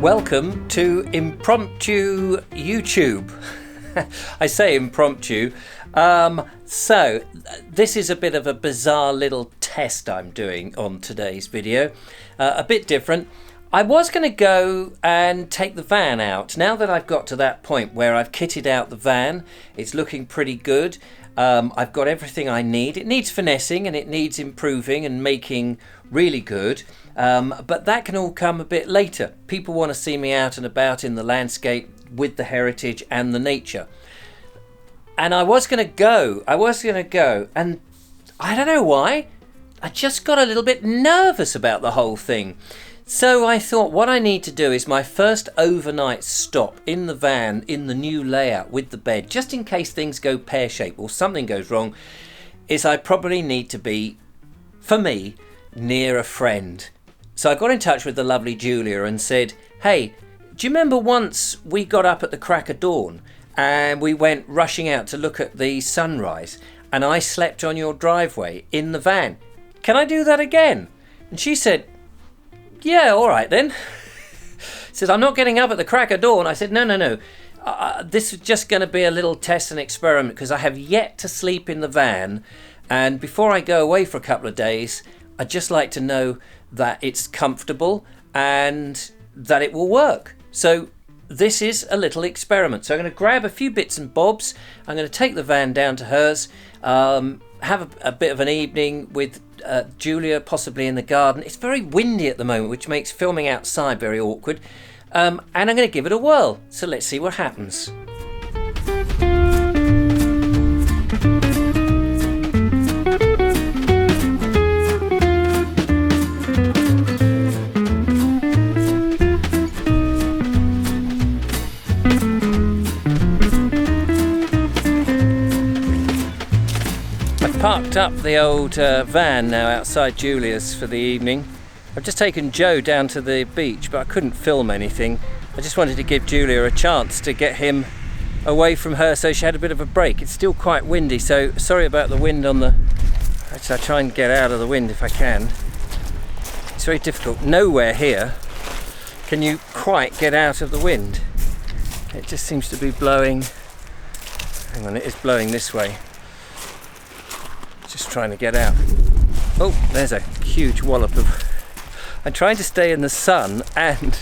Welcome to Impromptu YouTube. I say impromptu. So this is a bit of a bizarre little test I'm doing on today's video. A bit different. I was going to go and take the van out. Now that I've got to that point where I've kitted out the van, it's looking pretty good. I've got everything I need. It needs finessing and it needs improving and making really good. But that can all come a bit later. People want to see me out and about in the landscape with the heritage and the nature. And I was going to go, and I don't know why, I just got a little bit nervous about the whole thing. So I thought what I need to do is my first overnight stop in the van in the new layout with the bed, just in case things go pear-shaped or something goes wrong, is I probably need to be, for me, near a friend. So I got in touch with the lovely Julia and said, hey, do you remember once we got up at the crack of dawn and we went rushing out to look at the sunrise and I slept on your driveway in the van? Can I do that again? And she said, yeah, all right then. Said, I'm not getting up at the crack of dawn. I said, no. This is just going to be a little test and experiment because I have yet to sleep in the van. And before I go away for a couple of days, I'd just like to know that it's comfortable and that it will work. So this is a little experiment. So I'm going to grab a few bits and bobs. I'm going to take the van down to hers, have a bit of an evening with Julia, possibly in the garden. It's very windy at the moment, which makes filming outside very awkward. And I'm going to give it a whirl. So let's see what happens. Parked up the old van now outside Julia's for the evening. I've just taken Joe down to the beach, but I couldn't film anything. I just wanted to give Julia a chance to get him away from her so she had a bit of a break. It's still quite windy, so sorry about the wind on the... Actually, I'll try and get out of the wind if I can. It's very difficult. Nowhere here can you quite get out of the wind. It just seems to be blowing... Hang on, it is blowing this way. Just trying to get out. Oh, there's a huge wallop of... I'm trying to stay in the sun and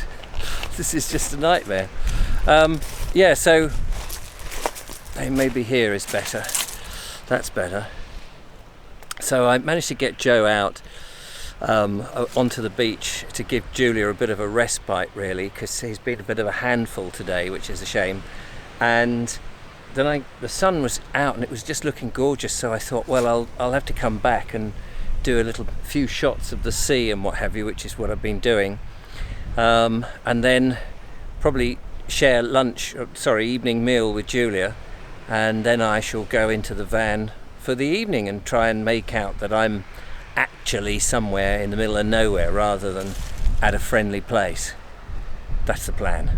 this is just a nightmare. Yeah, so maybe here is better. That's better. So I managed to get Joe out onto the beach to give Julia a bit of a respite, really, because he's been a bit of a handful today, which is a shame. And then the sun was out and it was just looking gorgeous, so I thought, well, I'll have to come back and do a few shots of the sea and what have you, which is what I've been doing, and then probably share evening meal with Julia, and then I shall go into the van for the evening and try and make out that I'm actually somewhere in the middle of nowhere rather than at a friendly place. That's the plan.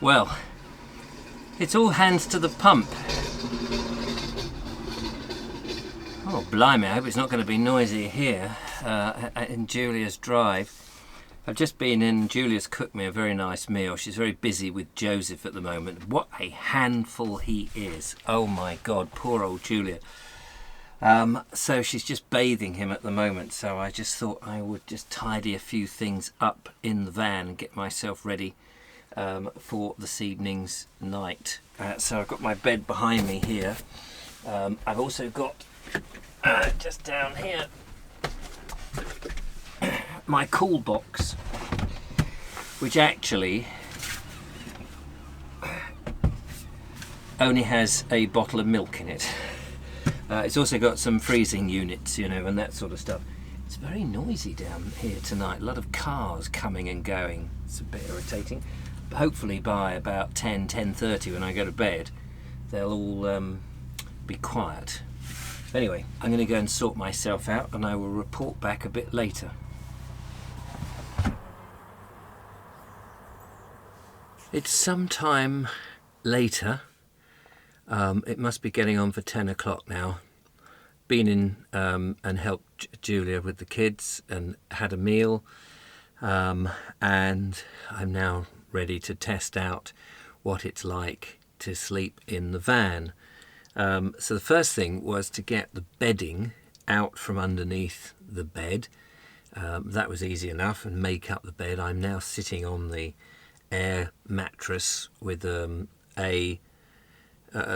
Well, it's all hands to the pump. Oh, blimey, I hope it's not going to be noisy here in Julia's drive. I've just been in, Julia's cooked me a very nice meal. She's very busy with Joseph at the moment. What a handful he is. Oh my God, poor old Julia. So she's just bathing him at the moment, so I just thought I would just tidy a few things up in the van and get myself ready for this evening's night. So I've got my bed behind me here. I've also got just down here my cool box, which actually only has a bottle of milk in it. It's also got some freezing units, you know, and that sort of stuff. It's very noisy down here tonight. A lot of cars coming and going. It's a bit irritating. But hopefully by about 10:30 when I go to bed, they'll all be quiet. Anyway, I'm going to go and sort myself out, and I will report back a bit later. It's some time later. It must be getting on for 10 o'clock now. Been in and helped Julia with the kids and had a meal, and I'm now ready to test out what it's like to sleep in the van. So the first thing was to get the bedding out from underneath the bed. That was easy enough, and make up the bed. I'm now sitting on the air mattress with a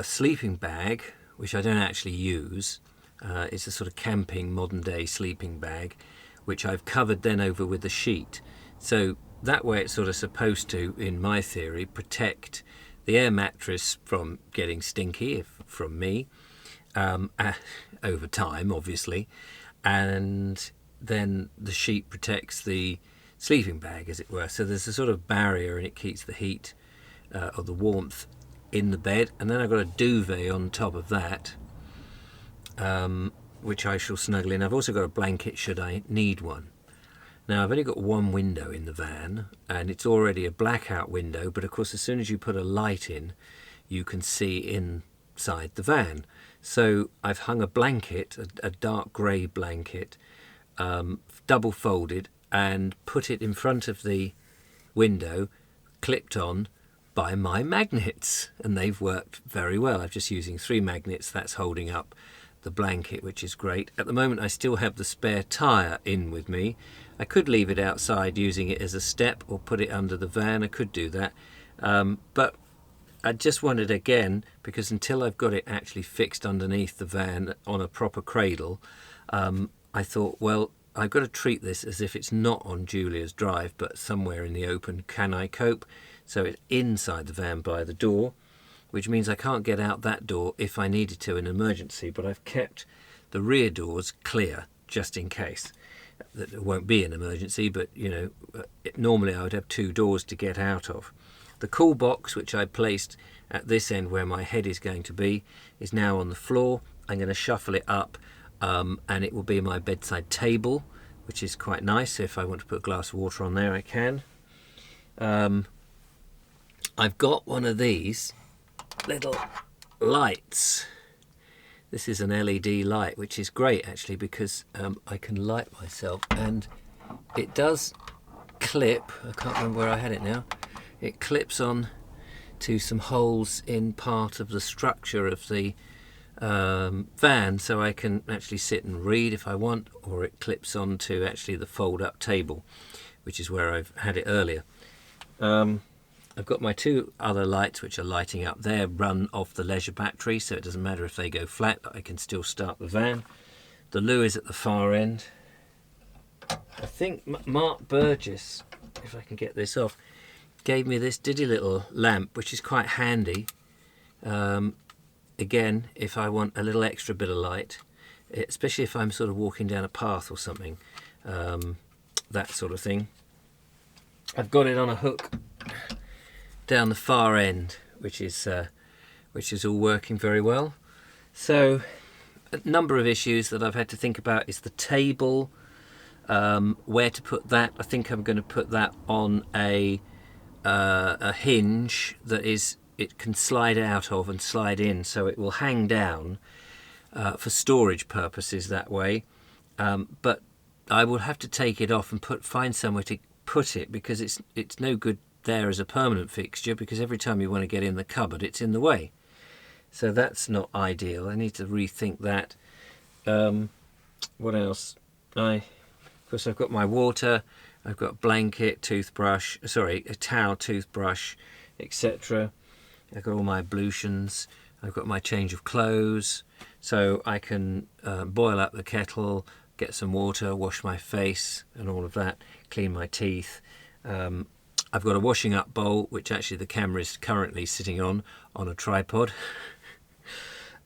sleeping bag, which I don't actually use. It's a sort of camping modern day sleeping bag, which I've covered then over with a sheet. So that way it's sort of supposed to, in my theory, protect the air mattress from getting stinky from me, over time obviously, and then the sheet protects the sleeping bag, as it were. So there's a sort of barrier, and it keeps the heat or the warmth in the bed. And then I've got a duvet on top of that, which I shall snuggle in. I've also got a blanket should I need one. Now I've only got one window in the van, and it's already a blackout window, but of course as soon as you put a light in, you can see inside the van. So I've hung a blanket, a dark grey blanket, double folded, and put it in front of the window, clipped on by my magnets, and they've worked very well. I'm just using 3 magnets. That's holding up the blanket, which is great. At the moment I still have the spare tyre in with me. I could leave it outside using it as a step, or put it under the van. I could do that, but I just wanted, again, because until I've got it actually fixed underneath the van on a proper cradle, I thought, well, I've got to treat this as if it's not on Julia's drive, but somewhere in the open. Can I cope? So it's inside the van by the door, which means I can't get out that door if I needed to in an emergency, but I've kept the rear doors clear just in case. That it won't be an emergency, but you know, normally I would have 2 doors to get out of. The cool box, which I placed at this end where my head is going to be, is now on the floor. I'm going to shuffle it up, and it will be my bedside table, which is quite nice. So if I want to put a glass of water on there, I can. I've got one of these little lights. This is an LED light, which is great actually, because I can light myself, and it does clip. I can't remember where I had it now. It clips on to some holes in part of the structure of the van, so I can actually sit and read if I want, or it clips on to actually the fold-up table, which is where I've had it earlier. I've got my 2 other lights which are lighting up there, run off the leisure battery, so it doesn't matter if they go flat, I can still start the van. The loo is at the far end. I think Mark Burgess, if I can get this off, gave me this diddy little lamp, which is quite handy. Again, if I want a little extra bit of light, especially if I'm sort of walking down a path or something, that sort of thing. I've got it on a hook down the far end, which is all working very well. So a number of issues that I've had to think about is the table, where to put that. I think I'm going to put that on a hinge that it can slide out of and slide in, so it will hang down for storage purposes that way. But I will have to take it off and find somewhere to put it, because it's no good there as a permanent fixture, because every time you want to get in the cupboard it's in the way. So that's not ideal. I need to rethink that. What else? Of course I've got my water, I've got blanket, a towel, toothbrush, etc. I've got all my ablutions, I've got my change of clothes, so I can boil up the kettle, get some water, wash my face and all of that, clean my teeth. I've got a washing up bowl, which actually the camera is currently sitting on a tripod.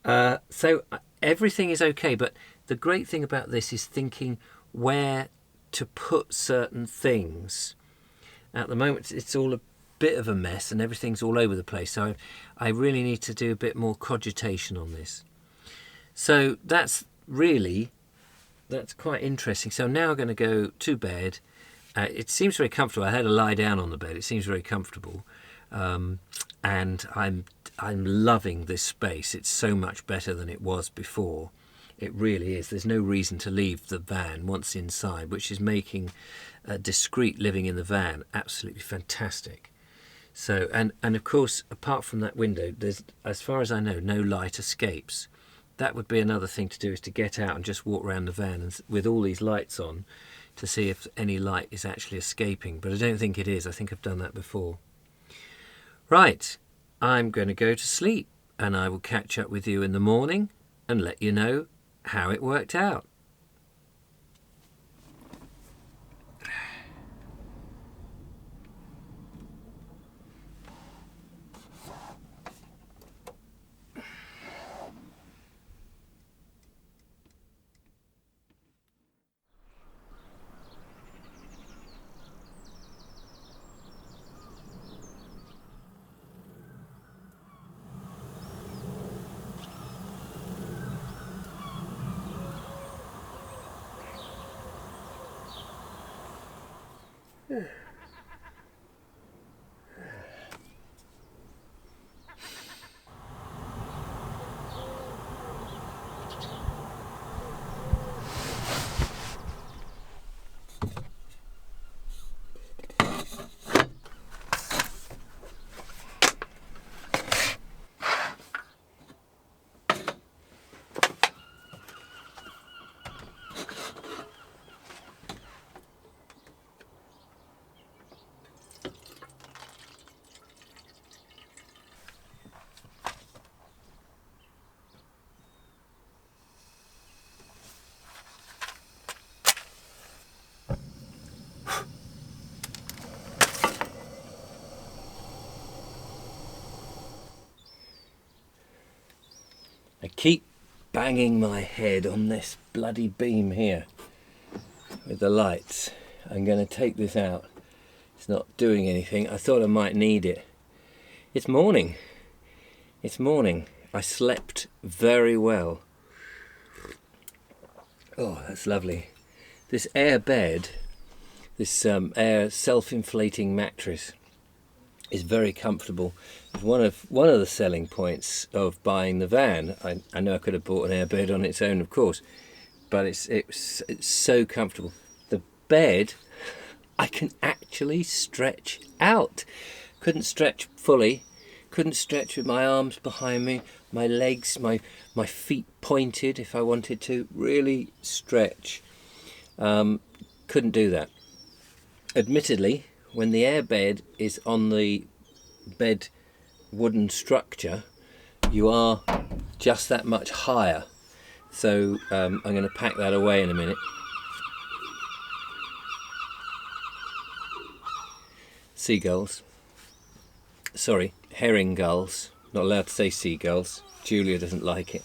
So everything is okay, but the great thing about this is thinking where to put certain things. At the moment it's all a bit of a mess and everything's all over the place. So I really need to do a bit more cogitation on this. So that's quite interesting. So now I'm going to go to bed. It seems very comfortable. I had to lie down on the bed. It seems very comfortable. And I'm loving this space. It's so much better than it was before. It really is. There's no reason to leave the van once inside, which is making discreet living in the van absolutely fantastic. So, and of course, apart from that window, there's, as far as I know, no light escapes. That would be another thing to do, is to get out and just walk around the van and, with all these lights on, to see if any light is actually escaping. But I don't think it is. I think I've done that before. Right, I'm going to go to sleep, and I will catch up with you in the morning and let you know how it worked out. I keep banging my head on this bloody beam here with the lights. I'm going to take this out. It's not doing anything. I thought I might need it. It's morning. It's morning. I slept very well. Oh, that's lovely. This air bed, this air self-inflating mattress, is very comfortable. It's one of the selling points of buying the van. I know I could have bought an airbed on its own, of course, but it's so comfortable. The bed, I can actually stretch out. Couldn't stretch fully. Couldn't stretch with my arms behind me, my legs, my feet pointed if I wanted to. Really stretch. Couldn't do that. Admittedly, when the airbed is on the bed wooden structure, you are just that much higher. So I'm going to pack that away in a minute. Seagulls. Sorry, herring gulls. Not allowed to say seagulls. Julia doesn't like it.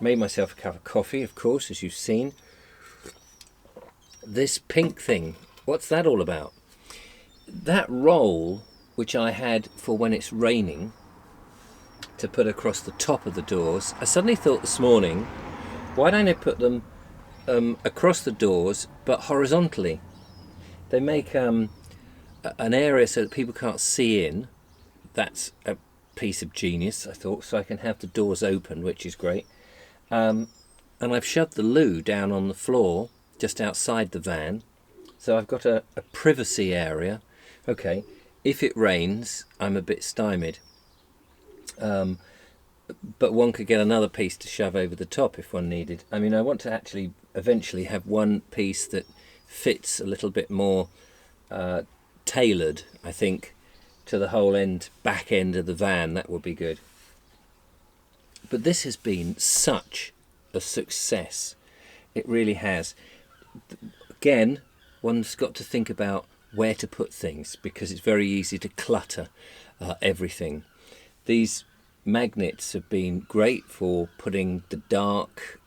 Made myself a cup of coffee, of course, as you've seen. This pink thing, what's that all about? That roll, which I had for when it's raining, to put across the top of the doors, I suddenly thought this morning, why don't I put them across the doors but horizontally? They make an area so that people can't see in. That's a piece of genius, I thought, so I can have the doors open, which is great. And I've shoved the loo down on the floor just outside the van, so I've got a privacy area. Okay, if it rains, I'm a bit stymied. But one could get another piece to shove over the top if one needed. I mean, I want to actually eventually have one piece that fits a little bit more tailored, I think, to the whole back end of the van. That would be good. But this has been such a success. It really has. Again, one's got to think about where to put things, because it's very easy to clutter everything. These magnets have been great for putting the dark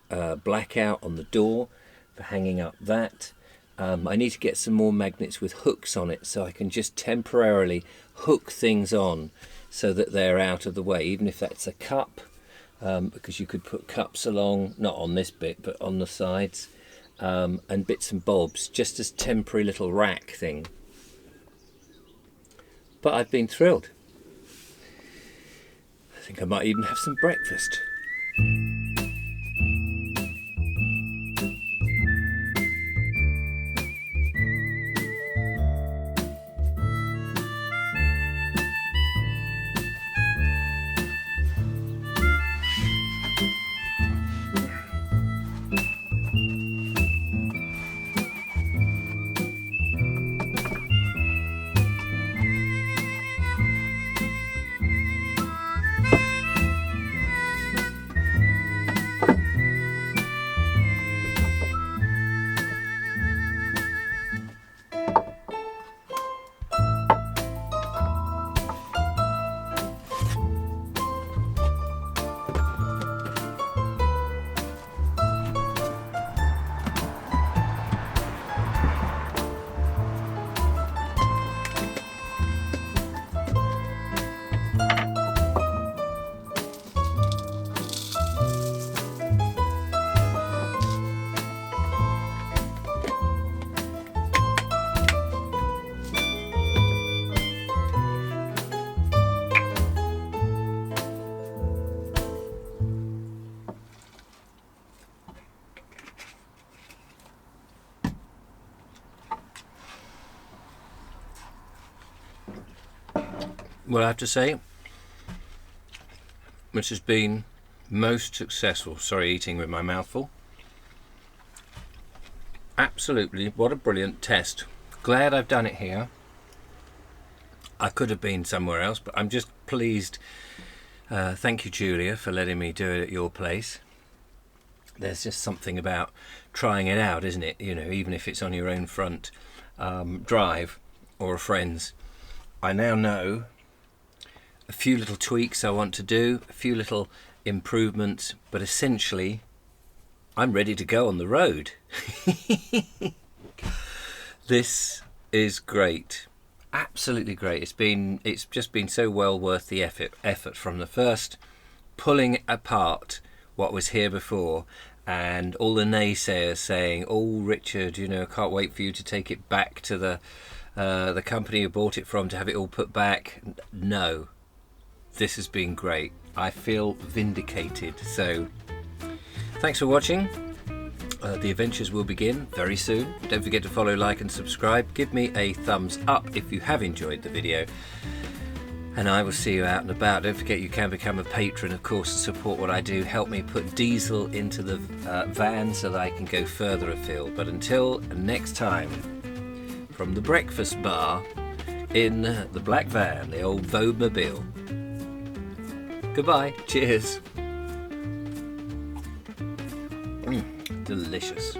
blackout on the door, for hanging up that. I need to get some more magnets with hooks on it so I can just temporarily hook things on so that they're out of the way, even if that's a cup, because you could put cups along, not on this bit, but on the sides, and bits and bobs, just as temporary little rack thing. But I've been thrilled. I think I might even have some breakfast. Well, I have to say, which has been most successful. Sorry, eating with my mouth full. Absolutely, what a brilliant test. Glad I've done it here. I could have been somewhere else, but I'm just pleased. Thank you, Julia, for letting me do it at your place. There's just something about trying it out, isn't it? You know, even if it's on your own front drive or a friend's. I now know a few little tweaks I want to do, a few little improvements, but essentially I'm ready to go on the road. This is great, absolutely great. It's just been so well worth the effort from the first, pulling apart what was here before, and all the naysayers saying, "Oh, Richard, you know, I can't wait for you to take it back to the company you bought it from to have it all put back." No, this has been great. I feel vindicated. So thanks for watching. The adventures will begin very soon. Don't forget to follow, like and subscribe. Give me a thumbs up if you have enjoyed the video, and I will see you out and about. Don't forget you can become a patron, of course, and support what I do. Help me put diesel into the van so that I can go further afield. But until next time, from the breakfast bar in the black van, the old Vobes. Goodbye. Cheers. Delicious.